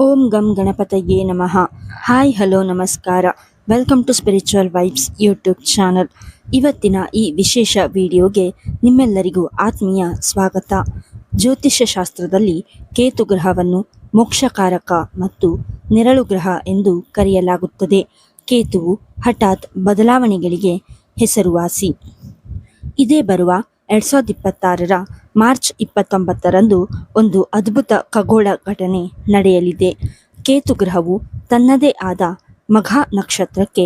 ಓಂ ಗಂ ಗಣಪತಯೇ ನಮಃ. ಹಾಯ್ ಹಲೋ ನಮಸ್ಕಾರ. Welcome to spiritual vibes YouTube channel. ಇವತ್ತಿನ ಈ ವಿಶೇಷ ವಿಡಿಯೋಗೆ ನಿಮ್ಮೆಲ್ಲರಿಗೂ ಆತ್ಮೀಯ ಸ್ವಾಗತ. ಜ್ಯೋತಿಷ್ಯ ಶಾಸ್ತ್ರದಲ್ಲಿ ಕೇತು ಗ್ರಹವನ್ನು ಮೋಕ್ಷಕಾರಕ ಮತ್ತು ನೆರಳು ಗ್ರಹ ಎಂದು ಕರೆಯಲಾಗುತ್ತದೆ. ಕೇತುವು ಹಠಾತ್ ಬದಲಾವಣೆಗಳಿಗೆ ಹೆಸರುವಾಸಿ. ಇದೇ ಬರುವ 2026 ಮಾರ್ಚ್ 29ರಂದು ಒಂದು ಅದ್ಭುತ ಖಗೋಳ ಘಟನೆ ನಡೆಯಲಿದೆ. ಕೇತು ಗ್ರಹವು ತನ್ನದೇ ಆದ ಮಘ ನಕ್ಷತ್ರಕ್ಕೆ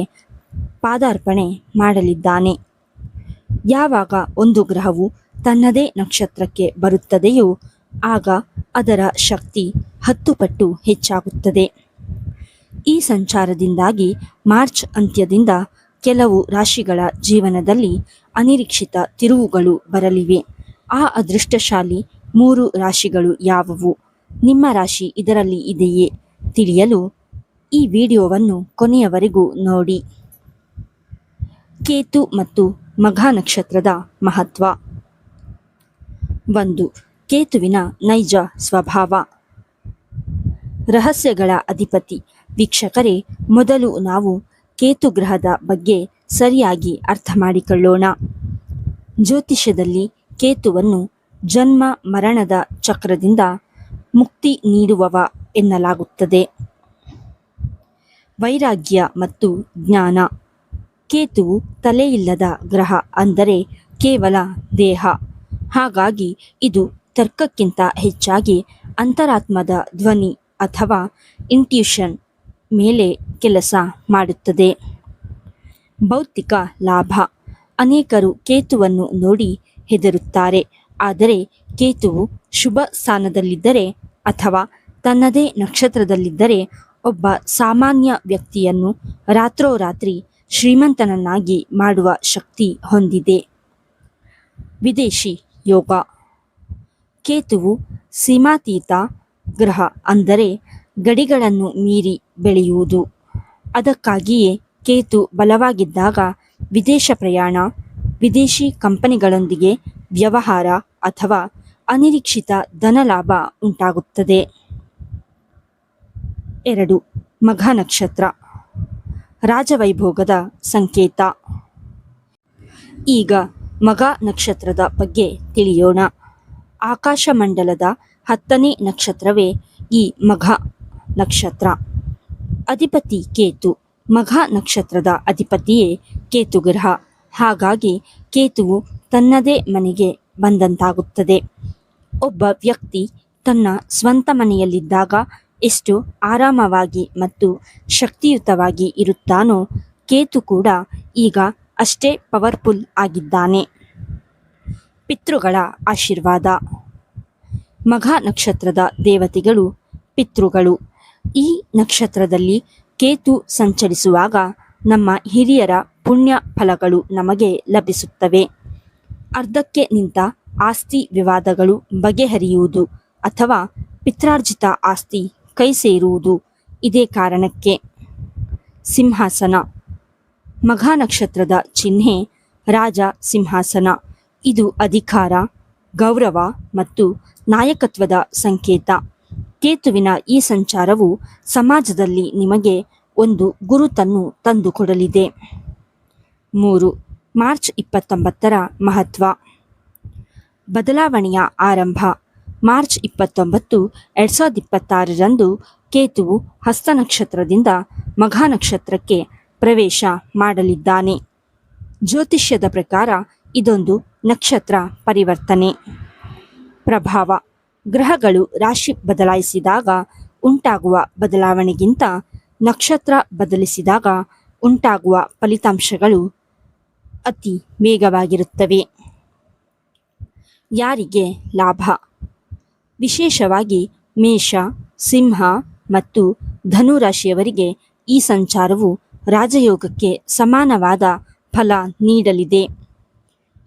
ಪಾದಾರ್ಪಣೆ ಮಾಡಲಿದ್ದಾನೆ. ಯಾವಾಗ ಒಂದು ಗ್ರಹವು ತನ್ನದೇ ನಕ್ಷತ್ರಕ್ಕೆ ಬರುತ್ತದೆಯೋ ಆಗ ಅದರ ಶಕ್ತಿ 10 ಪಟ್ಟು ಹೆಚ್ಚಾಗುತ್ತದೆ. ಈ ಸಂಚಾರದಿಂದಾಗಿ ಮಾರ್ಚ್ ಅಂತ್ಯದಿಂದ ಕೆಲವು ರಾಶಿಗಳ ಜೀವನದಲ್ಲಿ ಅನಿರೀಕ್ಷಿತ ತಿರುವುಗಳು ಬರಲಿವೆ. ಆ ಅದೃಷ್ಟಶಾಲಿ 3 ರಾಶಿಗಳು ಯಾವುವು? ನಿಮ್ಮ ರಾಶಿ ಇದರಲ್ಲಿ ಇದೆಯೇ? ತಿಳಿಯಲು ಈ ವಿಡಿಯೋವನ್ನು ಕೊನೆಯವರೆಗೂ ನೋಡಿ. ಕೇತು ಮತ್ತು ಮಘ ನಕ್ಷತ್ರದ ಮಹತ್ವ. 1. ಕೇತುವಿನ ನೈಜ ಸ್ವಭಾವ. ರಹಸ್ಯಗಳ ಅಧಿಪತಿ. ವೀಕ್ಷಕರೇ, ಮೊದಲು ನಾವು ಕೇತು ಗ್ರಹದ ಬಗ್ಗೆ ಸರಿಯಾಗಿ ಅರ್ಥ ಮಾಡಿಕೊಳ್ಳೋಣ. ಜ್ಯೋತಿಷ್ಯದಲ್ಲಿ ಕೇತುವನ್ನು ಜನ್ಮ ಮರಣದ ಚಕ್ರದಿಂದ ಮುಕ್ತಿ ನೀಡುವವ ಎನ್ನಲಾಗುತ್ತದೆ. ವೈರಾಗ್ಯ ಮತ್ತು ಜ್ಞಾನ. ಕೇತುವು ತಲೆಯಿಲ್ಲದ ಗ್ರಹ, ಅಂದರೆ ಕೇವಲ ದೇಹ. ಹಾಗಾಗಿ ಇದು ತರ್ಕಕ್ಕಿಂತ ಹೆಚ್ಚಾಗಿ ಅಂತರಾತ್ಮದ ಧ್ವನಿ ಅಥವಾ ಇಂಟ್ಯೂಷನ್ ಮೇಲೆ ಕೆಲಸ ಮಾಡುತ್ತದೆ. ಭೌತಿಕ ಲಾಭ. ಅನೇಕರು ಕೇತುವನ್ನು ನೋಡಿ ಹೆದರುತ್ತಾರೆ. ಆದರೆ ಕೇತುವು ಶುಭ ಸ್ಥಾನದಲ್ಲಿದ್ದರೆ ಅಥವಾ ತನ್ನದೇ ನಕ್ಷತ್ರದಲ್ಲಿದ್ದರೆ ಒಬ್ಬ ಸಾಮಾನ್ಯ ವ್ಯಕ್ತಿಯನ್ನು ರಾತ್ರೋರಾತ್ರಿ ಶ್ರೀಮಂತನನ್ನಾಗಿ ಮಾಡುವ ಶಕ್ತಿ ಹೊಂದಿದೆ. ವಿದೇಶಿ ಯೋಗ. ಕೇತುವು ಸೀಮಾತೀತ ಗ್ರಹ, ಅಂದರೆ ಗಡಿಗಳನ್ನು ಮೀರಿ ಬೆಳೆಯುವುದು. ಅದಕ್ಕಾಗಿಯೇ ಕೇತು ಬಲವಾಗಿದ್ದಾಗ ವಿದೇಶ ಪ್ರಯಾಣ, ವಿದೇಶಿ ಕಂಪನಿಗಳೊಂದಿಗೆ ವ್ಯವಹಾರ ಅಥವಾ ಅನಿರೀಕ್ಷಿತ ಧನಲಾಭ ಉಂಟಾಗುತ್ತದೆ. 2. ಮಘ ನಕ್ಷತ್ರ. ರಾಜವೈಭೋಗದ ಸಂಕೇತ. ಈಗ ಮಘ ನಕ್ಷತ್ರದ ಬಗ್ಗೆ ತಿಳಿಯೋಣ. ಆಕಾಶಮಂಡಲದ 10ನೇ ನಕ್ಷತ್ರವೇ ಈ ಮಘ ನಕ್ಷತ್ರ. ಅಧಿಪತಿ ಕೇತು. ಮಘ ನಕ್ಷತ್ರದ ಅಧಿಪತಿಯೇ ಕೇತು ಗ್ರಹ. ಹಾಗಾಗಿ ಕೇತುವು ತನ್ನದೇ ಮನೆಗೆ ಬಂದಂತಾಗುತ್ತದೆ. ಒಬ್ಬ ವ್ಯಕ್ತಿ ತನ್ನ ಸ್ವಂತ ಮನೆಯಲ್ಲಿದ್ದಾಗ ಎಷ್ಟು ಆರಾಮವಾಗಿ ಮತ್ತು ಶಕ್ತಿಯುತವಾಗಿ ಇರುತ್ತಾನೋ, ಕೇತು ಕೂಡ ಈಗ ಅಷ್ಟೇ ಪವರ್ಫುಲ್ ಆಗಿದ್ದಾನೆ. ಪಿತೃಗಳ ಆಶೀರ್ವಾದ. ಮಘ ನಕ್ಷತ್ರದ ದೇವತೆಗಳು ಪಿತೃಗಳು. ಈ ನಕ್ಷತ್ರದಲ್ಲಿ ಕೇತು ಸಂಚರಿಸುವಾಗ ನಮ್ಮ ಹಿರಿಯರ ಪುಣ್ಯ ಫಲಗಳು ನಮಗೆ ಲಭಿಸುತ್ತವೆ. ಅರ್ಧಕ್ಕೆ ನಿಂತ ಆಸ್ತಿ ವಿವಾದಗಳು ಬಗೆಹರಿಯುವುದು ಅಥವಾ ಪಿತ್ರಾರ್ಜಿತ ಆಸ್ತಿ ಕೈ ಸೇರುವುದು ಇದೇ ಕಾರಣಕ್ಕೆ. ಸಿಂಹಾಸನ. ಮಘ ನಕ್ಷತ್ರದ ಚಿಹ್ನೆ ರಾಜ ಸಿಂಹಾಸನ. ಇದು ಅಧಿಕಾರ, ಗೌರವ ಮತ್ತು ನಾಯಕತ್ವದ ಸಂಕೇತ. ಕೇತುವಿನ ಈ ಸಂಚಾರವು ಸಮಾಜದಲ್ಲಿ ನಿಮಗೆ ಒಂದು ಗುರುತನ್ನು ತಂದುಕೊಡಲಿದೆ. 3. ಮಾರ್ಚ್ 29ರ ಮಹತ್ವ. ಬದಲಾವಣೆಯ ಆರಂಭ. ಮಾರ್ಚ್ 29, 2026ರಂದು ಕೇತುವು ಹಸ್ತ ನಕ್ಷತ್ರದಿಂದ ಮಘ ನಕ್ಷತ್ರಕ್ಕೆ ಪ್ರವೇಶ ಮಾಡಲಿದ್ದಾನೆ. ಜ್ಯೋತಿಷ್ಯದ ಪ್ರಕಾರ ಇದೊಂದು ನಕ್ಷತ್ರ ಪರಿವರ್ತನೆ. ಪ್ರಭಾವ. ಗ್ರಹಗಳು ರಾಶಿ ಬದಲಾಯಿಸಿದಾಗ ಉಂಟಾಗುವ ಬದಲಾವಣೆಗಿಂತ ನಕ್ಷತ್ರ ಬದಲಿಸಿದಾಗ ಉಂಟಾಗುವ ಫಲಿತಾಂಶಗಳು ಅತಿ ವೇಗವಾಗಿರುತ್ತವೆ. ಯಾರಿಗೆ ಲಾಭ? ವಿಶೇಷವಾಗಿ ಮೇಷ, ಸಿಂಹ ಮತ್ತು ಧನು ರಾಶಿಯವರಿಗೆ ಈ ಸಂಚಾರವು ರಾಜಯೋಗಕ್ಕೆ ಸಮಾನವಾದ ಫಲ ನೀಡಲಿದೆ.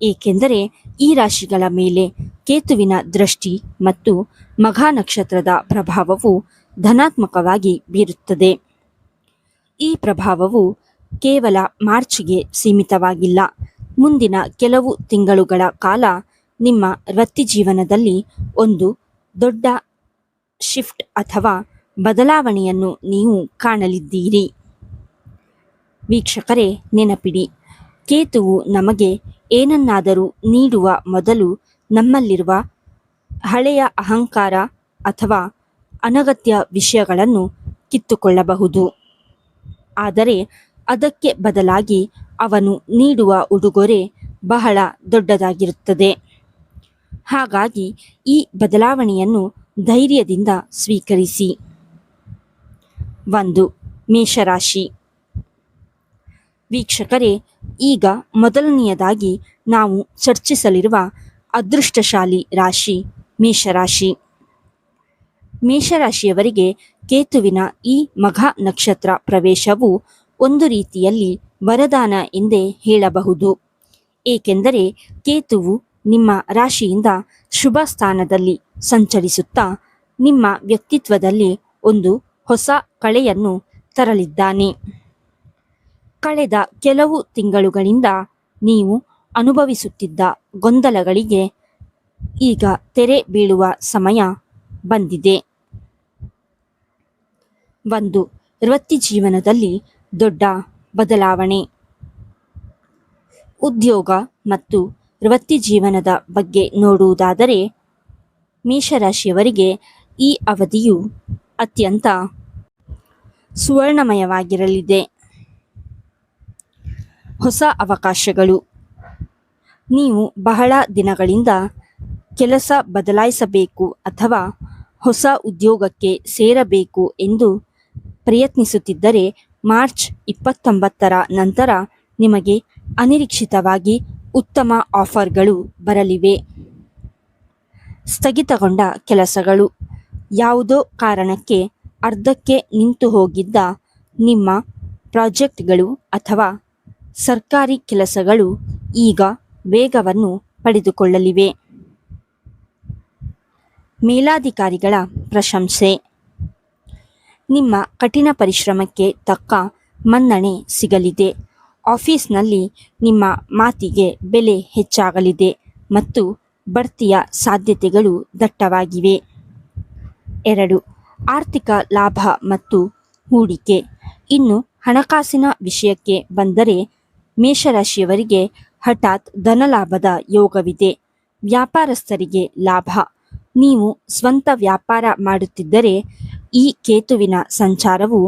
ಏಕೆಂದರೆ ಈ ರಾಶಿಗಳ ಮೇಲೆ ಕೇತುವಿನ ದೃಷ್ಟಿ ಮತ್ತು ಮಘ ನಕ್ಷತ್ರದ ಪ್ರಭಾವವು ಧನಾತ್ಮಕವಾಗಿ ಬೀರುತ್ತದೆ. ಈ ಪ್ರಭಾವವು ಕೇವಲ ಮಾರ್ಚ್ಗೆ ಸೀಮಿತವಾಗಿಲ್ಲ. ಮುಂದಿನ ಕೆಲವು ತಿಂಗಳುಗಳ ಕಾಲ ನಿಮ್ಮ ವೃತ್ತಿ ಜೀವನದಲ್ಲಿ ಒಂದು ದೊಡ್ಡ ಶಿಫ್ಟ್ ಅಥವಾ ಬದಲಾವಣೆಯನ್ನು ನೀವು ಕಾಣಲಿದ್ದೀರಿ. ವೀಕ್ಷಕರೇ, ನೆನಪಿಡಿ, ಕೇತುವು ನಮಗೆ ಏನನ್ನಾದರೂ ನೀಡುವ ಮೊದಲು ನಮ್ಮಲ್ಲಿರುವ ಹಳೆಯ ಅಹಂಕಾರ ಅಥವಾ ಅನಗತ್ಯ ವಿಷಯಗಳನ್ನು ಕಿತ್ತುಕೊಳ್ಳಬಹುದು. ಆದರೆ ಅದಕ್ಕೆ ಬದಲಾಗಿ ಅವನು ನೀಡುವ ಉಡುಗೊರೆ ಬಹಳ ದೊಡ್ಡದಾಗಿರುತ್ತದೆ. ಹಾಗಾಗಿ ಈ ಬದಲಾವಣೆಯನ್ನು ಧೈರ್ಯದಿಂದ ಸ್ವೀಕರಿಸಿ. 1. ಮೇಷರಾಶಿ. ವೀಕ್ಷಕರೇ, ಈಗ ಮೊದಲನೆಯದಾಗಿ ನಾವು ಚರ್ಚಿಸಲಿರುವ ಅದೃಷ್ಟಶಾಲಿ ರಾಶಿ ಮೇಷರಾಶಿ. ಮೇಷರಾಶಿಯವರಿಗೆ ಕೇತುವಿನ ಈ ಮಘ ನಕ್ಷತ್ರ ಪ್ರವೇಶವು ಒಂದು ರೀತಿಯಲ್ಲಿ ವರದಾನ ಎಂದೇ ಹೇಳಬಹುದು. ಏಕೆಂದರೆ ಕೇತುವು ನಿಮ್ಮ ರಾಶಿಯಿಂದ ಶುಭ ಸ್ಥಾನದಲ್ಲಿ ಸಂಚರಿಸುತ್ತಾ ನಿಮ್ಮ ವ್ಯಕ್ತಿತ್ವದಲ್ಲಿ ಒಂದು ಹೊಸ ಕಳೆಯನ್ನು ತರಲಿದ್ದಾನೆ. ಕಳೆದ ಕೆಲವು ತಿಂಗಳುಗಳಿಂದ ನೀವು ಅನುಭವಿಸುತ್ತಿದ್ದ ಗೊಂದಲಗಳಿಗೆ ಈಗ ತೆರೆ ಬೀಳುವ ಸಮಯ ಬಂದಿದೆ. 1. ವೃತ್ತಿಜೀವನದಲ್ಲಿ ದೊಡ್ಡ ಬದಲಾವಣೆ. ಉದ್ಯೋಗ ಮತ್ತು ವೃತ್ತಿಜೀವನದ ಬಗ್ಗೆ ನೋಡುವುದಾದರೆ ಮೇಷರಾಶಿಯವರಿಗೆ ಈ ಅವಧಿಯು ಅತ್ಯಂತ ಸುವರ್ಣಮಯವಾಗಿರಲಿದೆ. ಹೊಸ ಅವಕಾಶಗಳು. ನೀವು ಬಹಳ ದಿನಗಳಿಂದ ಕೆಲಸ ಬದಲಾಯಿಸಬೇಕು ಅಥವಾ ಹೊಸ ಉದ್ಯೋಗಕ್ಕೆ ಸೇರಬೇಕು ಎಂದು ಪ್ರಯತ್ನಿಸುತ್ತಿದ್ದರೆ ಮಾರ್ಚ್ 29ರ ನಂತರ ನಿಮಗೆ ಅನಿರೀಕ್ಷಿತವಾಗಿ ಉತ್ತಮ ಆಫರ್ಗಳು ಬರಲಿವೆ. ಸ್ಥಗಿತಗೊಂಡ ಕೆಲಸಗಳು. ಯಾವುದೋ ಕಾರಣಕ್ಕೆ ಅರ್ಧಕ್ಕೆ ನಿಂತು ಹೋಗಿದ್ದ ನಿಮ್ಮ ಪ್ರಾಜೆಕ್ಟ್ಗಳು ಅಥವಾ ಸರ್ಕಾರಿ ಕೆಲಸಗಳು ಈಗ ವೇಗವನ್ನು ಪಡೆದುಕೊಳ್ಳಲಿವೆ. ಮೇಲಾಧಿಕಾರಿಗಳ ಪ್ರಶಂಸೆ. ನಿಮ್ಮ ಕಠಿಣ ಪರಿಶ್ರಮಕ್ಕೆ ತಕ್ಕ ಮನ್ನಣೆ ಸಿಗಲಿದೆ. ಆಫೀಸ್ನಲ್ಲಿ ನಿಮ್ಮ ಮಾತಿಗೆ ಬೆಲೆ ಹೆಚ್ಚಾಗಲಿದೆ ಮತ್ತು ಬಡ್ತಿಯ ಸಾಧ್ಯತೆಗಳು ದಟ್ಟವಾಗಿವೆ. 2. ಆರ್ಥಿಕ ಲಾಭ ಮತ್ತು ಹೂಡಿಕೆ. ಇನ್ನು ಹಣಕಾಸಿನ ವಿಷಯಕ್ಕೆ ಬಂದರೆ ಮೇಷರಾಶಿಯವರಿಗೆ ಹಠಾತ್ ಧನಲಾಭದ ಯೋಗವಿದೆ. ವ್ಯಾಪಾರಸ್ಥರಿಗೆ ಲಾಭ. ನೀವು ಸ್ವಂತ ವ್ಯಾಪಾರ ಮಾಡುತ್ತಿದ್ದರೆ ಈ ಕೇತುವಿನ ಸಂಚಾರವು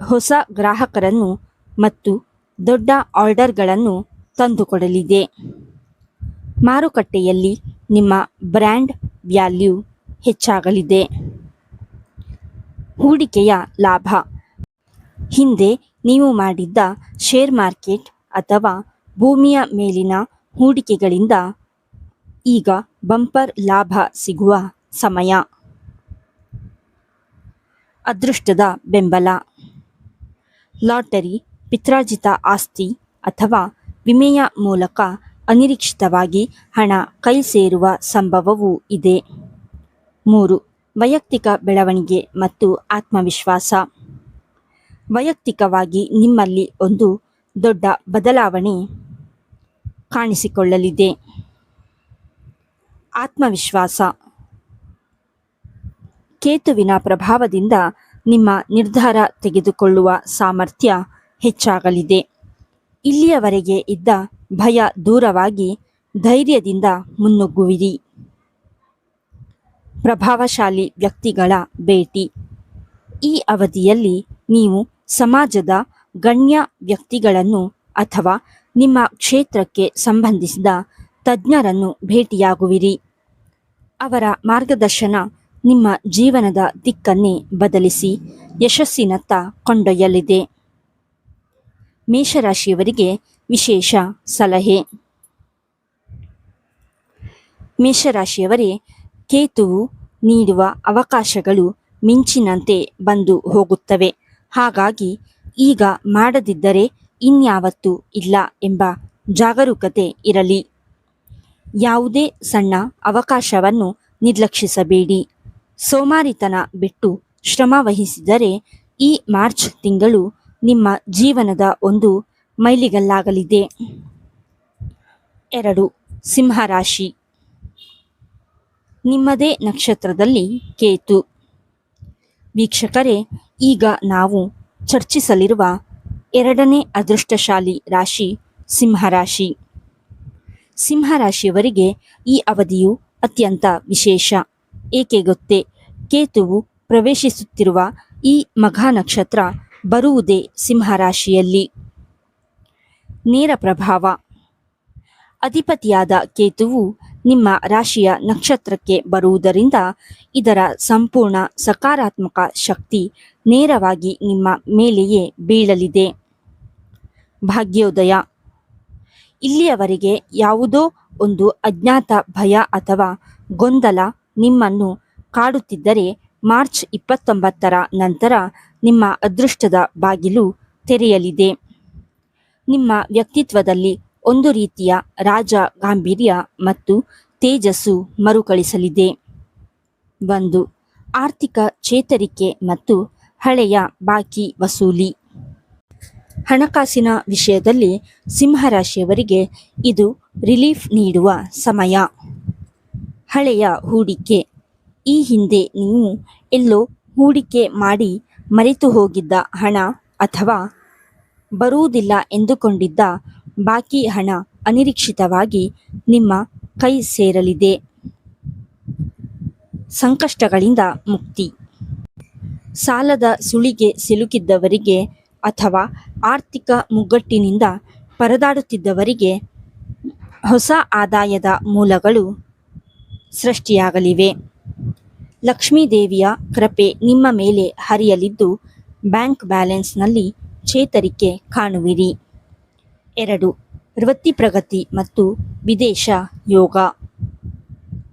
ಹೊಸ ಗ್ರಾಹಕರನ್ನು ಮತ್ತು ದೊಡ್ಡ ಆರ್ಡರ್ಗಳನ್ನು ತಂದುಕೊಡಲಿದೆ. ಮಾರುಕಟ್ಟೆಯಲ್ಲಿ ನಿಮ್ಮ ಬ್ರ್ಯಾಂಡ್ ವ್ಯಾಲ್ಯೂ ಹೆಚ್ಚಾಗಲಿದೆ. ಹೂಡಿಕೆಯ ಲಾಭ. ಹಿಂದೆ ನೀವು ಮಾಡಿದ್ದ ಶೇರ್ ಮಾರ್ಕೆಟ್ ಅಥವಾ ಭೂಮಿಯ ಮೇಲಿನ ಹೂಡಿಕೆಗಳಿಂದ ಈಗ ಬಂಪರ್ ಲಾಭ ಸಿಗುವ ಸಮಯ. ಅದೃಷ್ಟದ ಬೆಂಬಲ. ಲಾಟರಿ, ಪಿತ್ರಾರ್ಜಿತ ಆಸ್ತಿ ಅಥವಾ ವಿಮೆಯ ಮೂಲಕ ಅನಿರೀಕ್ಷಿತವಾಗಿ ಹಣ ಕೈ ಸೇರುವ ಸಂಭವವೂ ಇದೆ. 3. ವೈಯಕ್ತಿಕ ಬೆಳವಣಿಗೆ ಮತ್ತು ಆತ್ಮವಿಶ್ವಾಸ. ವೈಯಕ್ತಿಕವಾಗಿ ನಿಮ್ಮಲ್ಲಿ ಒಂದು ದೊಡ್ಡ ಬದಲಾವಣೆ ಕಾಣಿಸಿಕೊಳ್ಳಲಿದೆ. ಆತ್ಮವಿಶ್ವಾಸ. ಕೇತುವಿನ ಪ್ರಭಾವದಿಂದ ನಿಮ್ಮ ನಿರ್ಧಾರ ತೆಗೆದುಕೊಳ್ಳುವ ಸಾಮರ್ಥ್ಯ ಹೆಚ್ಚಾಗಲಿದೆ. ಇಲ್ಲಿಯವರೆಗೆ ಇದ್ದ ಭಯ ದೂರವಾಗಿ ಧೈರ್ಯದಿಂದ ಮುನ್ನುಗ್ಗುವಿರಿ. ಪ್ರಭಾವಶಾಲಿ ವ್ಯಕ್ತಿಗಳ ಭೇಟಿ. ಈ ಅವಧಿಯಲ್ಲಿ ನೀವು ಸಮಾಜದ ಗಣ್ಯ ವ್ಯಕ್ತಿಗಳನ್ನು ಅಥವಾ ನಿಮ್ಮ ಕ್ಷೇತ್ರಕ್ಕೆ ಸಂಬಂಧಿಸಿದ ತಜ್ಞರನ್ನು ಭೇಟಿಯಾಗುವಿರಿ. ಅವರ ಮಾರ್ಗದರ್ಶನ ನಿಮ್ಮ ಜೀವನದ ದಿಕ್ಕನ್ನೇ ಬದಲಿಸಿ ಯಶಸ್ಸಿನತ್ತ ಕೊಂಡೊಯ್ಯಲಿದೆ. ಮೇಷರಾಶಿಯವರಿಗೆ ವಿಶೇಷ ಸಲಹೆ. ಮೇಷರಾಶಿಯವರೇ, ಕೇತುವು ನೀಡುವ ಅವಕಾಶಗಳು ಮಿಂಚಿನಂತೆ ಬಂದು ಹೋಗುತ್ತವೆ. ಹಾಗಾಗಿ ಈಗ ಮಾಡದಿದ್ದರೆ ಇನ್ಯಾವತ್ತೂ ಇಲ್ಲ ಎಂಬ ಜಾಗರೂಕತೆ ಇರಲಿ. ಯಾವುದೇ ಸಣ್ಣ ಅವಕಾಶವನ್ನು ನಿರ್ಲಕ್ಷಿಸಬೇಡಿ. ಸೋಮಾರಿತನ ಬಿಟ್ಟು ಶ್ರಮ ವಹಿಸಿದರೆ ಈ ಮಾರ್ಚ್ ತಿಂಗಳು ನಿಮ್ಮ ಜೀವನದ ಒಂದು ಮೈಲಿಗಲ್ಲಾಗಲಿದೆ. 2. ಸಿಂಹರಾಶಿ. ನಿಮ್ಮದೇ ನಕ್ಷತ್ರದಲ್ಲಿ ಕೇತು. ವೀಕ್ಷಕರೇ, ಈಗ ನಾವು ಚರ್ಚಿಸಲಿರುವ ಎರಡನೇ ಅದೃಷ್ಟಶಾಲಿ ರಾಶಿ ಸಿಂಹರಾಶಿ. ಸಿಂಹರಾಶಿಯವರಿಗೆ ಈ ಅವಧಿಯು ಅತ್ಯಂತ ವಿಶೇಷ. ಏಕೆ ಗೊತ್ತೇ? ಕೇತುವು ಪ್ರವೇಶಿಸುತ್ತಿರುವ ಈ ಮಘ ನಕ್ಷತ್ರ ಬರುವುದೇ ಸಿಂಹರಾಶಿಯಲ್ಲಿ. ನೇರ ಪ್ರಭಾವ. ಅಧಿಪತಿಯಾದ ಕೇತುವು ನಿಮ್ಮ ರಾಶಿಯ ನಕ್ಷತ್ರಕ್ಕೆ ಬರುವುದರಿಂದ ಇದರ ಸಂಪೂರ್ಣ ಸಕಾರಾತ್ಮಕ ಶಕ್ತಿ ನೇರವಾಗಿ ನಿಮ್ಮ ಮೇಲೆಯೇ ಬೀಳಲಿದೆ. ಭಾಗ್ಯೋದಯ. ಇಲ್ಲಿಯವರೆಗೆ ಯಾವುದೋ ಒಂದು ಅಜ್ಞಾತ ಭಯ ಅಥವಾ ಗೊಂದಲ ನಿಮ್ಮನ್ನು ಕಾಡುತ್ತಿದ್ದರೆ ಮಾರ್ಚ್ 29ರ ನಂತರ ನಿಮ್ಮ ಅದೃಷ್ಟದ ಬಾಗಿಲು ತೆರೆಯಲಿದೆ. ನಿಮ್ಮ ವ್ಯಕ್ತಿತ್ವದಲ್ಲಿ ಒಂದು ರೀತಿಯ ರಾಜ ಗಾಂಭೀರ್ಯ ಮತ್ತು ತೇಜಸ್ಸು ಮರುಕಳಿಸಲಿದೆ. 1. ಆರ್ಥಿಕ ಚೇತರಿಕೆ ಮತ್ತು ಹಳೆಯ ಬಾಕಿ ವಸೂಲಿ. ಹಣಕಾಸಿನ ವಿಷಯದಲ್ಲಿ ಸಿಂಹರಾಶಿಯವರಿಗೆ ಇದು ರಿಲೀಫ್ ನೀಡುವ ಸಮಯ. ಹಳೆಯ ಹೂಡಿಕೆ. ಈ ಹಿಂದೆ ನೀವು ಎಲ್ಲೋ ಹೂಡಿಕೆ ಮಾಡಿ ಮರೆತು ಹೋಗಿದ್ದ ಹಣ ಅಥವಾ ಬರುವುದಿಲ್ಲ ಎಂದುಕೊಂಡಿದ್ದ ಬಾಕಿ ಹಣ ಅನಿರೀಕ್ಷಿತವಾಗಿ ನಿಮ್ಮ ಕೈ ಸೇರಲಿದೆ. ಸಂಕಷ್ಟಗಳಿಂದ ಮುಕ್ತಿ. ಸಾಲದ ಸುಳಿಗೆ ಸಿಲುಕಿದ್ದವರಿಗೆ ಅಥವಾ ಆರ್ಥಿಕ ಮುಗ್ಗಟ್ಟಿನಿಂದ ಪರದಾಡುತ್ತಿದ್ದವರಿಗೆ ಹೊಸ ಆದಾಯದ ಮೂಲಗಳು ಸೃಷ್ಟಿಯಾಗಲಿವೆ. ಲಕ್ಷ್ಮೀದೇವಿಯ ಕೃಪೆ ನಿಮ್ಮ ಮೇಲೆ ಹರಿಯಲಿದ್ದು ಬ್ಯಾಂಕ್ ಬ್ಯಾಲೆನ್ಸ್ನಲ್ಲಿ ಚೇತರಿಕೆ ಕಾಣುವಿರಿ. 2. ವೃತ್ತಿ ಪ್ರಗತಿ ಮತ್ತು ವಿದೇಶ ಯೋಗ.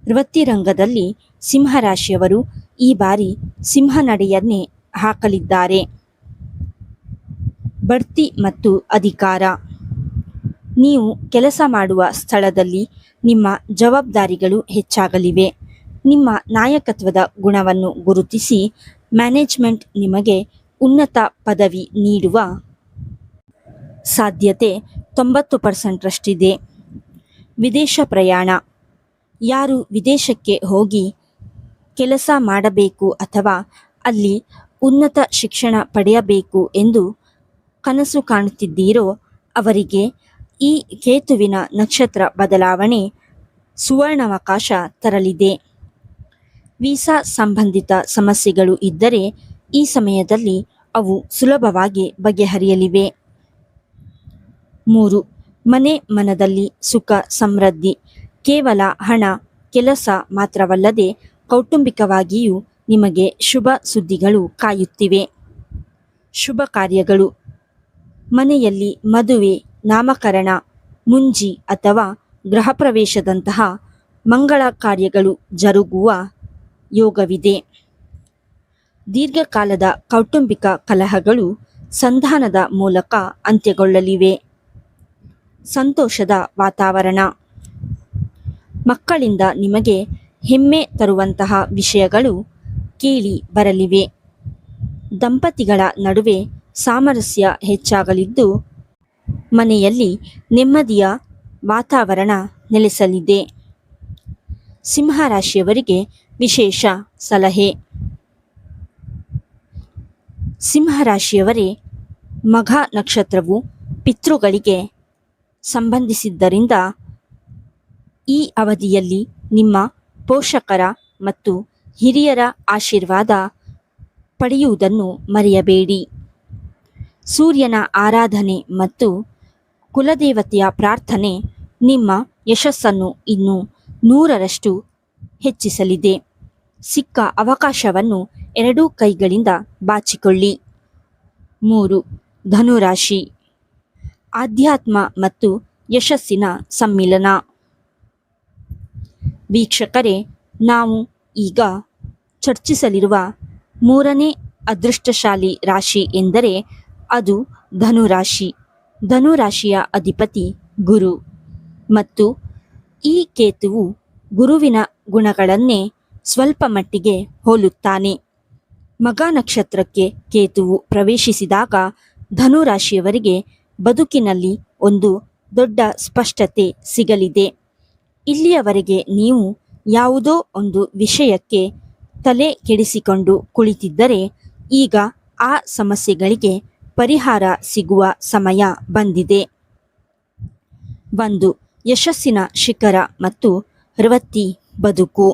ವೃತ್ತಿರಂಗದಲ್ಲಿ ಸಿಂಹರಾಶಿಯವರು ಈ ಬಾರಿ ಸಿಂಹನಡೆಯನ್ನೇ ಹಾಕಲಿದ್ದಾರೆ. ಬಡ್ತಿ ಮತ್ತು ಅಧಿಕಾರ. ನೀವು ಕೆಲಸ ಮಾಡುವ ಸ್ಥಳದಲ್ಲಿ ನಿಮ್ಮ ಜವಾಬ್ದಾರಿಗಳು ಹೆಚ್ಚಾಗಲಿವೆ. ನಿಮ್ಮ ನಾಯಕತ್ವದ ಗುಣವನ್ನು ಗುರುತಿಸಿ ಮ್ಯಾನೇಜ್ಮೆಂಟ್ ನಿಮಗೆ ಉನ್ನತ ಪದವಿ ನೀಡುವ ಸಾಧ್ಯತೆ 90%ರಷ್ಟಿದೆ. ವಿದೇಶ ಪ್ರಯಾಣ. ಯಾರು ವಿದೇಶಕ್ಕೆ ಹೋಗಿ ಕೆಲಸ ಮಾಡಬೇಕು ಅಥವಾ ಅಲ್ಲಿ ಉನ್ನತ ಶಿಕ್ಷಣ ಪಡೆಯಬೇಕು ಎಂದು ಕನಸು ಕಾಣುತ್ತಿದ್ದೀರೋ ಅವರಿಗೆ ಈ ಕೇತುವಿನ ನಕ್ಷತ್ರ ಬದಲಾವಣೆ ಸುವರ್ಣಾವಕಾಶ ತರಲಿದೆ. ವೀಸಾ ಸಂಬಂಧಿತ ಸಮಸ್ಯೆಗಳು ಇದ್ದರೆ ಈ ಸಮಯದಲ್ಲಿ ಅವು ಸುಲಭವಾಗಿ ಬಗೆಹರಿಯಲಿವೆ. 3. ಮನೆ ಮನದಲ್ಲಿ ಸುಖ ಸಮೃದ್ಧಿ. ಕೇವಲ ಹಣ ಕೆಲಸ ಮಾತ್ರವಲ್ಲದೆ ಕೌಟುಂಬಿಕವಾಗಿಯೂ ನಿಮಗೆ ಶುಭ ಸುದ್ದಿಗಳು ಕಾಯುತ್ತಿವೆ. ಶುಭ ಕಾರ್ಯಗಳು. ಮನೆಯಲ್ಲಿ ಮದುವೆ, ನಾಮಕರಣ, ಮುಂಜಿ ಅಥವಾ ಗೃಹ ಪ್ರವೇಶದಂತಹ ಮಂಗಳ ಕಾರ್ಯಗಳು ಜರುಗುವ ಯೋಗವಿದೆ. ದೀರ್ಘಕಾಲದ ಕೌಟುಂಬಿಕ ಕಲಹಗಳು ಸಂಧಾನದ ಮೂಲಕ ಅಂತ್ಯಗೊಳ್ಳಲಿವೆ. ಸಂತೋಷದ ವಾತಾವರಣ. ಮಕ್ಕಳಿಂದ ನಿಮಗೆ ಹೆಮ್ಮೆ ತರುವಂತಹ ವಿಷಯಗಳು ಕೇಳಿ ಬರಲಿವೆ. ದಂಪತಿಗಳ ನಡುವೆ ಸಾಮರಸ್ಯ ಹೆಚ್ಚಾಗಲಿದ್ದು ಮನೆಯಲ್ಲಿ ನೆಮ್ಮದಿಯ ವಾತಾವರಣ ನೆಲೆಸಲಿದೆ. ಸಿಂಹರಾಶಿಯವರಿಗೆ ವಿಶೇಷ ಸಲಹೆ. ಸಿಂಹರಾಶಿಯವರೇ, ಮಘ ನಕ್ಷತ್ರವು ಪಿತೃಗಳಿಗೆ ಸಂಬಂಧಿಸಿದ್ದರಿಂದ ಈ ಅವಧಿಯಲ್ಲಿ ನಿಮ್ಮ ಪೋಷಕರ ಮತ್ತು ಹಿರಿಯರ ಆಶೀರ್ವಾದ ಪಡೆಯುವುದನ್ನು ಮರೆಯಬೇಡಿ. ಸೂರ್ಯನ ಆರಾಧನೆ ಮತ್ತು ಕುಲದೇವತೆಯ ಪ್ರಾರ್ಥನೆ ನಿಮ್ಮ ಯಶಸ್ಸನ್ನು ಇನ್ನೂ 100ರಷ್ಟು ಹೆಚ್ಚಿಸಲಿದೆ. ಸಿಕ್ಕ ಅವಕಾಶವನ್ನು ಎರಡೂ ಕೈಗಳಿಂದ ಬಾಚಿಕೊಳ್ಳಿ. 3. ಧನುರಾಶಿ. ಆಧ್ಯಾತ್ಮ ಮತ್ತು ಯಶಸ್ಸಿನ ಸಮ್ಮಿಲನ. ವೀಕ್ಷಕರೇ, ನಾವು ಈಗ ಚರ್ಚಿಸಲಿರುವ ಮೂರನೇ ಅದೃಷ್ಟಶಾಲಿ ರಾಶಿ ಎಂದರೆ ಅದು ಧನುರಾಶಿ. ಧನುರಾಶಿಯ ಅಧಿಪತಿ ಗುರು ಮತ್ತು ಈ ಕೇತುವು ಗುರುವಿನ ಗುಣಗಳನ್ನೇ ಸ್ವಲ್ಪ ಮಟ್ಟಿಗೆ ಹೋಲುತ್ತಾನೆ. ಮಘ ನಕ್ಷತ್ರಕ್ಕೆ ಕೇತುವು ಪ್ರವೇಶಿಸಿದಾಗ ಧನುರಾಶಿಯವರಿಗೆ ಬದುಕಿನಲ್ಲಿ ಒಂದು ದೊಡ್ಡ ಸ್ಪಷ್ಟತೆ ಸಿಗಲಿದೆ. ಇಲ್ಲಿಯವರೆಗೆ ನೀವು ಯಾವುದೋ ಒಂದು ವಿಷಯಕ್ಕೆ ತಲೆ ಕೆಡಿಸಿಕೊಂಡು ಕುಳಿತಿದ್ದರೆ ಈಗ ಆ ಸಮಸ್ಯೆಗಳಿಗೆ ಪರಿಹಾರ ಸಿಗುವ ಸಮಯ ಬಂದಿದೆ. 1. ಯಶಸ್ಸಿನ ಶಿಖರ ಮತ್ತು ವೃತ್ತಿ ಬದುಕು.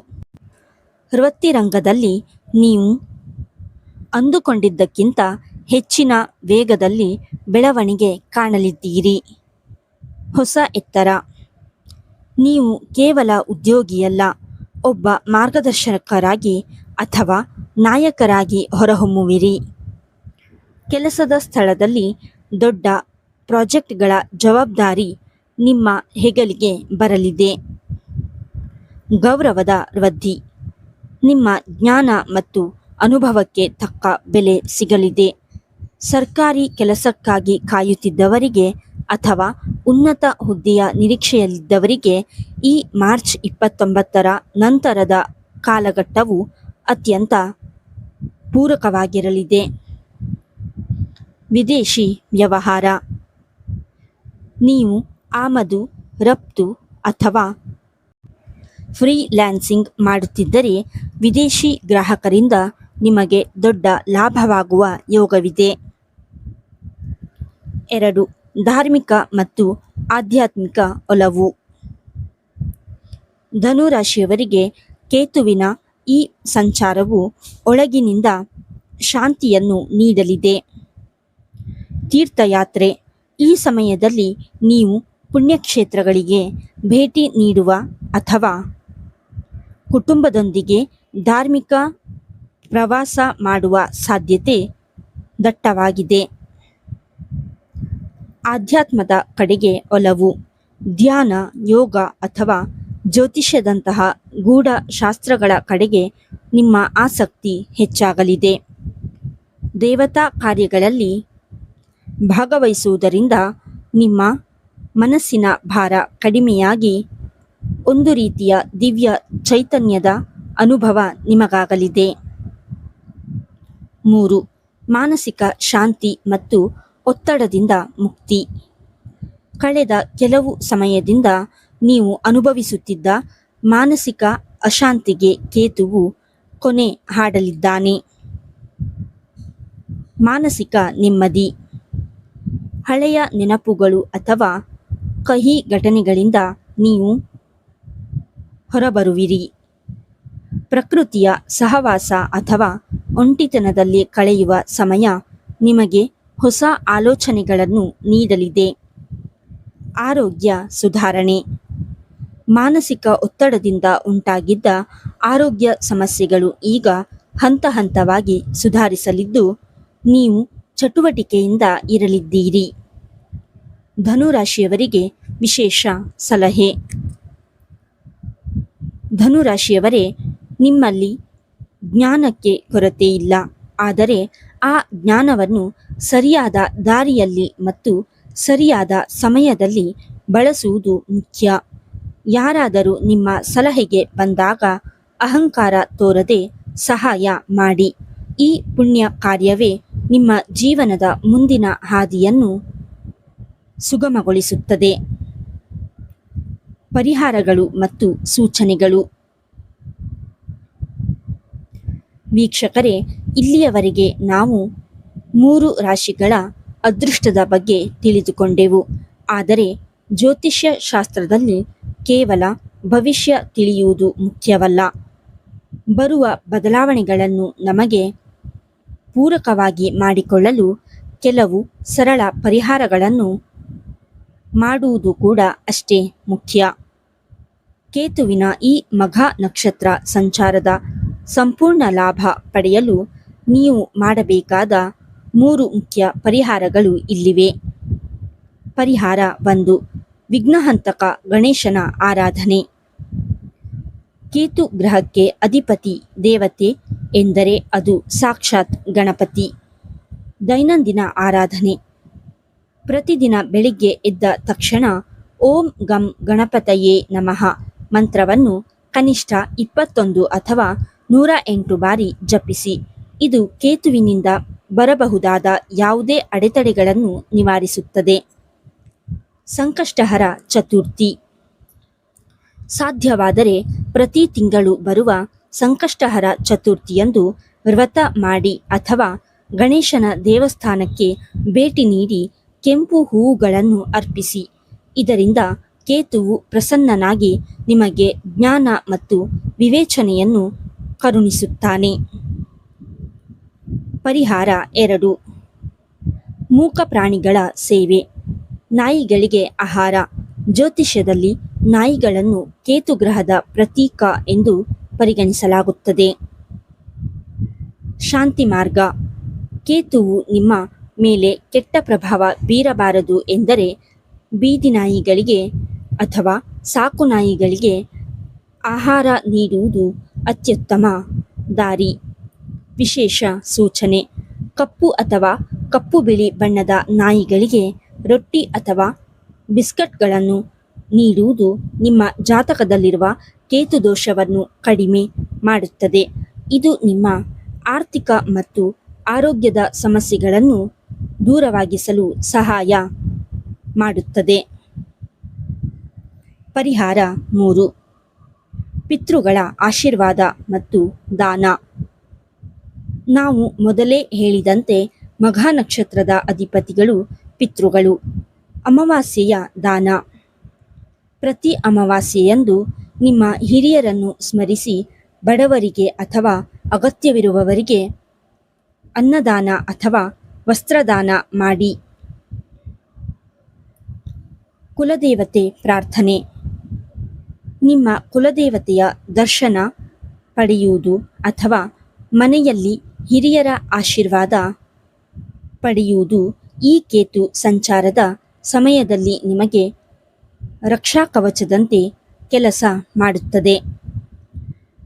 ವೃತ್ತಿ ರಂಗದಲ್ಲಿ ನೀವು ಅಂದುಕೊಂಡಿದ್ದಕ್ಕಿಂತ ಹೆಚ್ಚಿನ ವೇಗದಲ್ಲಿ ಬೆಳವಣಿಗೆ ಕಾಣಲಿದ್ದೀರಿ. ಹೊಸ ಎತ್ತರ. ನೀವು ಕೇವಲ ಉದ್ಯೋಗಿಯಲ್ಲ, ಒಬ್ಬ ಮಾರ್ಗದರ್ಶಕರಾಗಿ ಅಥವಾ ನಾಯಕರಾಗಿ ಹೊರಹೊಮ್ಮುವಿರಿ. ಕೆಲಸದ ಸ್ಥಳದಲ್ಲಿ ದೊಡ್ಡ ಪ್ರಾಜೆಕ್ಟ್ಗಳ ಜವಾಬ್ದಾರಿ ನಿಮ್ಮ ಹೆಗಲಿಗೆ ಬರಲಿದೆ. ಗೌರವದ ವೃದ್ಧಿ. ನಿಮ್ಮ ಜ್ಞಾನ ಮತ್ತು ಅನುಭವಕ್ಕೆ ತಕ್ಕ ಬೆಲೆ ಸಿಗಲಿದೆ. ಸರ್ಕಾರಿ ಕೆಲಸಕ್ಕಾಗಿ ಕಾಯುತ್ತಿದ್ದವರಿಗೆ ಅಥವಾ ಉನ್ನತ ಹುದ್ದೆಯ ನಿರೀಕ್ಷೆಯಲ್ಲಿದ್ದವರಿಗೆ ಈ ಮಾರ್ಚ್ 29ರ ನಂತರದ ಕಾಲಘಟ್ಟವು ಅತ್ಯಂತ ಪೂರಕವಾಗಿರಲಿದೆ. ವಿದೇಶಿ ವ್ಯವಹಾರ. ನೀವು ಆಮದು ರಫ್ತು ಅಥವಾ ಫ್ರೀಲ್ಯಾನ್ಸಿಂಗ್ ಮಾಡುತ್ತಿದ್ದರೆ ವಿದೇಶಿ ಗ್ರಾಹಕರಿಂದ ನಿಮಗೆ ದೊಡ್ಡ ಲಾಭವಾಗುವ ಯೋಗವಿದೆ. 2. ಧಾರ್ಮಿಕ ಮತ್ತು ಆಧ್ಯಾತ್ಮಿಕ ಒಲವು. ಧನುರಾಶಿಯವರಿಗೆ ಕೇತುವಿನ ಈ ಸಂಚಾರವು ಒಳಗಿನಿಂದ ಶಾಂತಿಯನ್ನು ನೀಡಲಿದೆ. ತೀರ್ಥಯಾತ್ರೆ. ಈ ಸಮಯದಲ್ಲಿ ನೀವು ಪುಣ್ಯಕ್ಷೇತ್ರಗಳಿಗೆ ಭೇಟಿ ನೀಡುವ ಅಥವಾ ಕುಟುಂಬದೊಂದಿಗೆ ಧಾರ್ಮಿಕ ಪ್ರವಾಸ ಮಾಡುವ ಸಾಧ್ಯತೆ ದಟ್ಟವಾಗಿದೆ. ಆಧ್ಯಾತ್ಮದ ಕಡೆಗೆ ಒಲವು. ಧ್ಯಾನ, ಯೋಗ ಅಥವಾ ಜ್ಯೋತಿಷ್ಯದಂತಹ ಗೂಢ ಶಾಸ್ತ್ರಗಳ ಕಡೆಗೆ ನಿಮ್ಮ ಆಸಕ್ತಿ ಹೆಚ್ಚಾಗಲಿದೆ. ದೇವತಾ ಕಾರ್ಯಗಳಲ್ಲಿ ಭಾಗವಹಿಸುವುದರಿಂದ ನಿಮ್ಮ ಮನಸ್ಸಿನ ಭಾರ ಕಡಿಮೆಯಾಗಿ ಒಂದು ರೀತಿಯ ದಿವ್ಯ ಚೈತನ್ಯದ ಅನುಭವ ನಿಮಗಾಗಲಿದೆ. 3. ಮಾನಸಿಕ ಶಾಂತಿ ಮತ್ತು ಒತ್ತಡದಿಂದ ಮುಕ್ತಿ. ಕಳೆದ ಕೆಲವು ಸಮಯದಿಂದ ನೀವು ಅನುಭವಿಸುತ್ತಿದ್ದ ಮಾನಸಿಕ ಅಶಾಂತಿಗೆ ಕೇತುವು ಕೊನೆ ಹಾಡಲಿದ್ದಾನೆ. ಮಾನಸಿಕ ನೆಮ್ಮದಿ. ಹಳೆಯ ನೆನಪುಗಳು ಅಥವಾ ಕಹಿ ಘಟನೆಗಳಿಂದ ನೀವು ಹೊರಬರುವಿರಿ. ಪ್ರಕೃತಿಯ ಸಹವಾಸ ಅಥವಾ ಒಂಟಿತನದಲ್ಲಿ ಕಳೆಯುವ ಸಮಯ ನಿಮಗೆ ಹೊಸ ಆಲೋಚನೆಗಳನ್ನು ನೀಡಲಿದೆ. ಆರೋಗ್ಯ ಸುಧಾರಣೆ. ಮಾನಸಿಕ ಒತ್ತಡದಿಂದ ಉಂಟಾಗಿದ್ದ ಆರೋಗ್ಯ ಸಮಸ್ಯೆಗಳು ಈಗ ಹಂತ ಹಂತವಾಗಿ ಸುಧಾರಿಸಲಿದ್ದು ನೀವು ಚಟುವಟಿಕೆಯಿಂದ ಇರಲಿದ್ದೀರಿ. ಧನುರಾಶಿಯವರಿಗೆ ವಿಶೇಷ ಸಲಹೆ. ಧನುರಾಶಿಯವರೇ, ನಿಮ್ಮಲ್ಲಿ ಜ್ಞಾನಕ್ಕೆ ಕೊರತೆ ಇಲ್ಲ, ಆದರೆ ಆ ಜ್ಞಾನವನ್ನು ಸರಿಯಾದ ದಾರಿಯಲ್ಲಿ ಮತ್ತು ಸರಿಯಾದ ಸಮಯದಲ್ಲಿ ಬಳಸುವುದು ಮುಖ್ಯ. ಯಾರಾದರೂ ನಿಮ್ಮ ಸಲಹೆಗೆ ಬಂದಾಗ ಅಹಂಕಾರ ತೋರದೆ ಸಹಾಯ ಮಾಡಿ. ಈ ಪುಣ್ಯ ಕಾರ್ಯವೇ ನಿಮ್ಮ ಜೀವನದ ಮುಂದಿನ ಹಾದಿಯನ್ನು ಸುಗಮಗೊಳಿಸುತ್ತದೆ. ಪರಿಹಾರಗಳು ಮತ್ತು ಸೂಚನೆಗಳು. ವೀಕ್ಷಕರೇ, ಇಲ್ಲಿಯವರೆಗೆ ನಾವು 3 ರಾಶಿಗಳ ಅದೃಷ್ಟದ ಬಗ್ಗೆ ತಿಳಿದುಕೊಂಡೆವು. ಆದರೆ ಜ್ಯೋತಿಷ್ಯ ಶಾಸ್ತ್ರದಲ್ಲಿ ಕೇವಲ ಭವಿಷ್ಯ ತಿಳಿಯುವುದು ಮುಖ್ಯವಲ್ಲ. ಬರುವ ಬದಲಾವಣೆಗಳನ್ನು ನಮಗೆ ಪೂರಕವಾಗಿ ಮಾಡಿಕೊಳ್ಳಲು ಕೆಲವು ಸರಳ ಪರಿಹಾರಗಳನ್ನು ಮಾಡುವುದು ಕೂಡ ಅಷ್ಟೇ ಮುಖ್ಯ. ಕೇತುವಿನ ಈ ಮಘ ನಕ್ಷತ್ರ ಸಂಚಾರದ ಸಂಪೂರ್ಣ ಲಾಭ ಪಡೆಯಲು ನೀವು ಮಾಡಬೇಕಾದ 3 ಮುಖ್ಯ ಪರಿಹಾರಗಳು ಇಲ್ಲಿವೆ. ಪರಿಹಾರ 1. ವಿಘ್ನಹಂತಕ ಗಣೇಶನ ಆರಾಧನೆ. ಕೇತು ಗ್ರಹಕ್ಕೆ ಅಧಿಪತಿ ದೇವತೆ ಎಂದರೆ ಅದು ಸಾಕ್ಷಾತ್ ಗಣಪತಿ. ದೈನಂದಿನ ಆರಾಧನೆ. ಪ್ರತಿದಿನ ಬೆಳಿಗ್ಗೆ ಎದ್ದ ತಕ್ಷಣ ಓಂ ಗಂ ಗಣಪತಯೇ ನಮಃ ಮಂತ್ರವನ್ನು ಕನಿಷ್ಠ 21 ಅಥವಾ 108 ಬಾರಿ ಜಪಿಸಿ. ಇದು ಕೇತುವಿನಿಂದ ಬರಬಹುದಾದ ಯಾವುದೇ ಅಡೆತಡೆಗಳನ್ನು ನಿವಾರಿಸುತ್ತದೆ. ಸಂಕಷ್ಟಹರ ಚತುರ್ಥಿ. ಸಾಧ್ಯವಾದರೆ ಪ್ರತಿ ತಿಂಗಳು ಬರುವ ಸಂಕಷ್ಟಹರ ಚತುರ್ಥಿಯಂದು ವ್ರತ ಮಾಡಿ ಅಥವಾ ಗಣೇಶನ ದೇವಸ್ಥಾನಕ್ಕೆ ಭೇಟಿ ನೀಡಿ ಕೆಂಪು ಹೂವುಗಳನ್ನು ಅರ್ಪಿಸಿ. ಇದರಿಂದ ಕೇತುವು ಪ್ರಸನ್ನನಾಗಿ ನಿಮಗೆ ಜ್ಞಾನ ಮತ್ತು ವಿವೇಚನೆಯನ್ನು ಕರುಣಿಸುತ್ತಾನೆ. ಪರಿಹಾರ 2. ಮೂಕ ಪ್ರಾಣಿಗಳ ಸೇವೆ. ನಾಯಿಗಳಿಗೆ ಆಹಾರ. ಜ್ಯೋತಿಷ್ಯದಲ್ಲಿ ನಾಯಿಗಳನ್ನು ಕೇತುಗ್ರಹದ ಪ್ರತೀಕ ಎಂದು ಪರಿಗಣಿಸಲಾಗುತ್ತದೆ. ಶಾಂತಿ ಮಾರ್ಗ. ಕೇತುವು ನಿಮ್ಮ ಮೇಲೆ ಕೆಟ್ಟ ಪ್ರಭಾವ ಬೀರಬಾರದು ಎಂದರೆ ಬೀದಿ ನಾಯಿಗಳಿಗೆ ಅಥವಾ ಸಾಕು ನಾಯಿಗಳಿಗೆ ಆಹಾರ ನೀಡುವುದು ಅತ್ಯುತ್ತಮ ದಾರಿ. ವಿಶೇಷ ಸೂಚನೆ: ಕಪ್ಪು ಅಥವಾ ಕಪ್ಪು ಬಿಳಿ ಬಣ್ಣದ ನಾಯಿಗಳಿಗೆ ರೊಟ್ಟಿ ಅಥವಾ ಬಿಸ್ಕಟ್ಗಳನ್ನು ನೀಡುವುದು ನಿಮ್ಮ ಜಾತಕದಲ್ಲಿರುವ ಕೇತು ದೋಷವನ್ನು ಕಡಿಮೆ ಮಾಡುತ್ತದೆ. ಇದು ನಿಮ್ಮ ಆರ್ಥಿಕ ಮತ್ತು ಆರೋಗ್ಯದ ಸಮಸ್ಯೆಗಳನ್ನು ದೂರವಾಗಿಸಲು ಸಹಾಯ ಮಾಡುತ್ತದೆ. ಪರಿಹಾರ 3. ಪಿತೃಗಳ ಆಶೀರ್ವಾದ ಮತ್ತು ದಾನ. ನಾವು ಮೊದಲೇ ಹೇಳಿದಂತೆ ಮಘ ನಕ್ಷತ್ರದ ಅಧಿಪತಿಗಳು ಪಿತೃಗಳು. ಅಮಾವಾಸ್ಯೆಯ ದಾನ. ಪ್ರತಿ ಅಮಾವಾಸ್ಯೆಯಂದು ನಿಮ್ಮ ಹಿರಿಯರನ್ನು ಸ್ಮರಿಸಿ ಬಡವರಿಗೆ ಅಥವಾ ಅಗತ್ಯವಿರುವವರಿಗೆ ಅನ್ನದಾನ ಅಥವಾ ವಸ್ತ್ರದಾನ ಮಾಡಿ. ಕುಲದೇವತೆ ಪ್ರಾರ್ಥನೆ. ನಿಮ್ಮ ಕುಲದೇವತೆಯ ದರ್ಶನ ಪಡೆಯುವುದು ಅಥವಾ ಮನೆಯಲ್ಲಿ ಹಿರಿಯರ ಆಶೀರ್ವಾದ ಪಡೆಯುವುದು ಈ ಕೇತು ಸಂಚಾರದ ಸಮಯದಲ್ಲಿ ನಿಮಗೆ ರಕ್ಷಾ ಕವಚದಂತೆ ಕೆಲಸ ಮಾಡುತ್ತದೆ.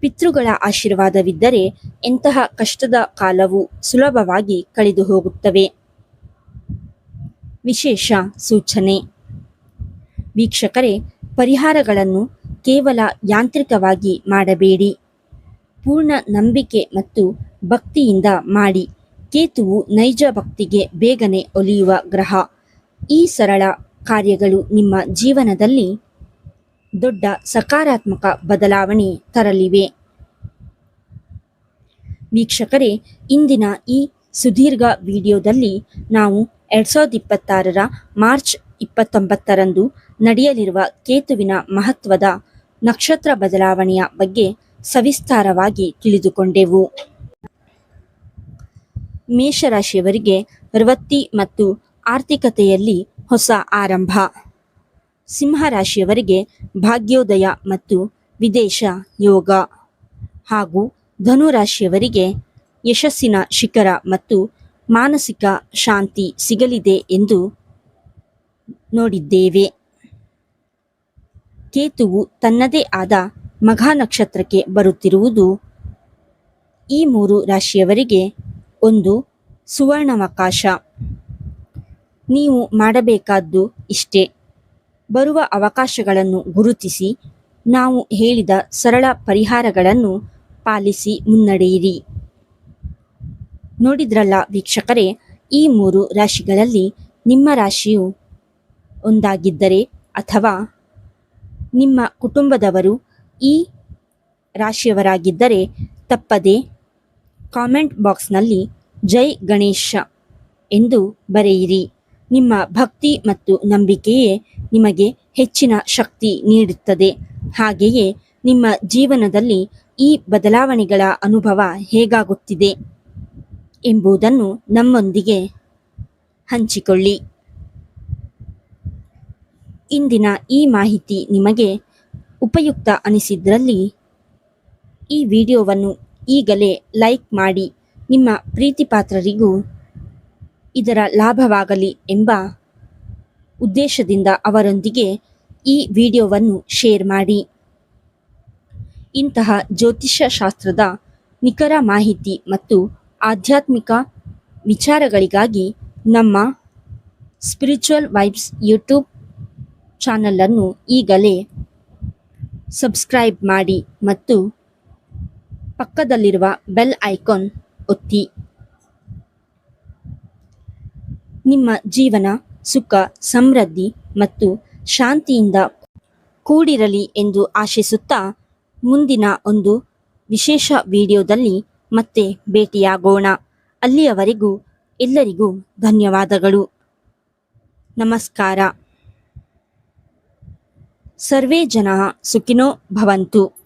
ಪಿತೃಗಳ ಆಶೀರ್ವಾದವಿದ್ದರೆ ಎಂತಹ ಕಷ್ಟದ ಕಾಲವೂ ಸುಲಭವಾಗಿ ಕಳೆದು ಹೋಗುತ್ತವೆ. ವಿಶೇಷ ಸೂಚನೆ: ವೀಕ್ಷಕರೇ, ಪರಿಹಾರಗಳನ್ನು ಕೇವಲ ಯಾಂತ್ರಿಕವಾಗಿ ಮಾಡಬೇಡಿ. ಪೂರ್ಣ ನಂಬಿಕೆ ಮತ್ತು ಭಕ್ತಿಯಿಂದ ಮಾಡಿ. ಕೇತುವು ನೈಜ ಭಕ್ತಿಗೆ ಬೇಗನೆ ಒಲಿಯುವ ಗ್ರಹ. ಈ ಸರಳ ಕಾರ್ಯಗಳು ನಿಮ್ಮ ಜೀವನದಲ್ಲಿ ದೊಡ್ಡ ಸಕಾರಾತ್ಮಕ ಬದಲಾವಣೆ ತರಲಿವೆ. ವೀಕ್ಷಕರೇ, ಇಂದಿನ ಈ ಸುದೀರ್ಘ ವಿಡಿಯೋದಲ್ಲಿ ನಾವು 2026 ಮಾರ್ಚ್ 29ರಂದು ನಡೆಯಲಿರುವ ಕೇತುವಿನ ಮಹತ್ವದ ನಕ್ಷತ್ರ ಬದಲಾವಣೆಯ ಬಗ್ಗೆ ಸವಿಸ್ತಾರವಾಗಿ ತಿಳಿದುಕೊಂಡೆವು. ಮೇಷರಾಶಿಯವರಿಗೆ ವೃತ್ತಿ ಮತ್ತು ಆರ್ಥಿಕತೆಯಲ್ಲಿ ಹೊಸ ಆರಂಭ. ಸಿಂಹರಾಶಿಯವರಿಗೆ ಭಾಗ್ಯೋದಯ ಮತ್ತು ವಿದೇಶ ಯೋಗ ಹಾಗೂ ಧನುರಾಶಿಯವರಿಗೆ ಯಶಸ್ಸಿನ ಶಿಖರ ಮತ್ತು ಮಾನಸಿಕ ಶಾಂತಿ ಸಿಗಲಿದೆ ಎಂದು ನೋಡಿದ್ದೇವೆ. ಕೇತುವು ತನ್ನದೇ ಆದ ಮಘ ನಕ್ಷತ್ರಕ್ಕೆ ಬರುತ್ತಿರುವುದು ಈ 3 ರಾಶಿಯವರಿಗೆ ಒಂದು ಸುವರ್ಣಾವಕಾಶ. ನೀವು ಮಾಡಬೇಕಾದ್ದು ಇಷ್ಟೇ: ಬರುವ ಅವಕಾಶಗಳನ್ನು ಗುರುತಿಸಿ ನಾವು ಹೇಳಿದ ಸರಳ ಪರಿಹಾರಗಳನ್ನು ಪಾಲಿಸಿ ಮುನ್ನಡೆಯಿರಿ. ನೋಡಿದ್ರಲ್ಲ ವೀಕ್ಷಕರೇ, ಈ 3 ರಾಶಿಗಳಲ್ಲಿ ನಿಮ್ಮ ರಾಶಿಯು ಒಂದಾಗಿದ್ದರೆ ಅಥವಾ ನಿಮ್ಮ ಕುಟುಂಬದವರು ಈ ರಾಶಿಯವರಾಗಿದ್ದರೆ ತಪ್ಪದೆ ಕಾಮೆಂಟ್ ಬಾಕ್ಸ್ನಲ್ಲಿ ಜೈ ಗಣೇಶ ಎಂದು ಬರೆಯಿರಿ. ನಿಮ್ಮ ಭಕ್ತಿ ಮತ್ತು ನಂಬಿಕೆಯೇ ನಿಮಗೆ ಹೆಚ್ಚಿನ ಶಕ್ತಿ ನೀಡುತ್ತದೆ. ಹಾಗೆಯೇ ನಿಮ್ಮ ಜೀವನದಲ್ಲಿ ಈ ಬದಲಾವಣೆಗಳ ಅನುಭವ ಹೇಗಾಗುತ್ತಿದೆ ಎಂಬುದನ್ನು ನಮ್ಮೊಂದಿಗೆ ಹಂಚಿಕೊಳ್ಳಿ. ಇಂದಿನ ಈ ಮಾಹಿತಿ ನಿಮಗೆ ಉಪಯುಕ್ತ ಅನಿಸಿದ್ದಲ್ಲಿ ಈ ವಿಡಿಯೋವನ್ನು ಈಗಲೇ ಲೈಕ್ ಮಾಡಿ. ನಿಮ್ಮ ಪ್ರೀತಿಪಾತ್ರರಿಗೂ ಇದರ ಲಾಭವಾಗಲಿ ಎಂಬ ಉದ್ದೇಶದಿಂದ ಅವರೊಂದಿಗೆ ಈ ವಿಡಿಯೋವನ್ನು ಶೇರ್ ಮಾಡಿ. ಇಂತಹ ಜ್ಯೋತಿಷ್ಯ ಶಾಸ್ತ್ರದ ನಿಖರ ಮಾಹಿತಿ ಮತ್ತು ಆಧ್ಯಾತ್ಮಿಕ ವಿಚಾರಗಳಿಗಾಗಿ ನಮ್ಮ ಸ್ಪಿರಿಚುವಲ್ ವೈಬ್ಸ್ ಯೂಟ್ಯೂಬ್ ಚಾನಲನ್ನು ಈಗಲೇ ಸಬ್ಸ್ಕ್ರೈಬ್ ಮಾಡಿ ಮತ್ತು ಪಕ್ಕದಲ್ಲಿರುವ ಬೆಲ್ ಐಕಾನ್ ಒತ್ತಿ. ನಿಮ್ಮ ಜೀವನ ಸುಖ, ಸಮೃದ್ಧಿ ಮತ್ತು ಶಾಂತಿಯಿಂದ ಕೂಡಿರಲಿ ಎಂದು ಆಶಿಸುತ್ತಾ ಮುಂದಿನ ಒಂದು ವಿಶೇಷ ವಿಡಿಯೋದಲ್ಲಿ ಮತ್ತೆ ಭೇಟಿಯಾಗೋಣ. ಅಲ್ಲಿಯವರೆಗೂ ಎಲ್ಲರಿಗೂ ಧನ್ಯವಾದಗಳು. ನಮಸ್ಕಾರ. ಸರ್ವೇ ಜನಃ ಸುಖಿನೋ ಭವಂತು.